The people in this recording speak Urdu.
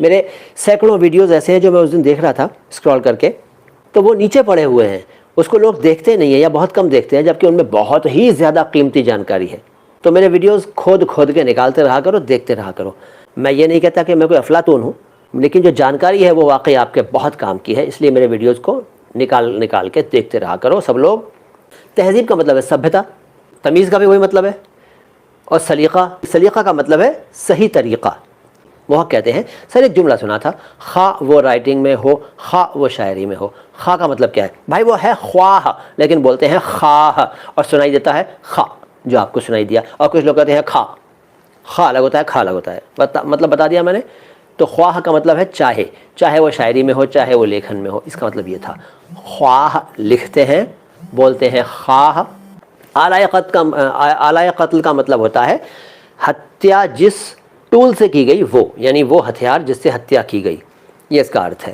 میرے سینکڑوں ویڈیوز ایسے ہیں جو میں اس دن دیکھ رہا تھا اسکرول کر کے، تو وہ نیچے پڑے ہوئے ہیں، اس کو لوگ دیکھتے نہیں ہیں یا بہت کم دیکھتے ہیں، جبکہ ان میں بہت ہی زیادہ قیمتی جانکاری ہے۔ تو میرے ویڈیوز کھود کھود کے نکالتے رہا کرو، دیکھتے رہا کرو۔ میں یہ نہیں کہتا کہ میں کوئی افلاطون ہوں، لیکن جو جانکاری ہے وہ واقعی آپ کے بہت کام کی ہے، اس لیے میرے ویڈیوز کو نکال کے دیکھتے رہا کرو سب لوگ۔ تہذیب کا مطلب ہے سبھیتا، تمیز کا بھی وہی مطلب ہے، اور سلیقہ کا مطلب ہے صحیح طریقہ۔ وہ کہتے ہیں، سر ایک جملہ سنا تھا، خواہ وہ رائٹنگ میں ہو خواہ وہ شاعری میں ہو۔ خواہ کا مطلب کیا ہے بھائی؟ وہ ہے خواہ، لیکن بولتے ہیں خواہ، اور سنائی دیتا ہے خواہ، جو آپ کو سنائی دیا، اور کچھ لوگ کہتے ہیں خواہ الگ ہوتا ہے، کھا الگ ہوتا ہے، مطلب بتا دیا میں نے۔ تو خواہ کا مطلب ہے چاہے وہ شاعری میں ہو چاہے وہ لیکھن میں ہو، اس کا مطلب یہ تھا۔ خواہ لکھتے ہیں، بولتے ہیں خواہ۔ آلائے قتل کا مطلب ہوتا ہے ہتیا جس ٹول سے کی گئی وہ، یعنی وہ ہتھیار جس سے ہتیا کی گئی، یہ اس کا ارتھ ہے۔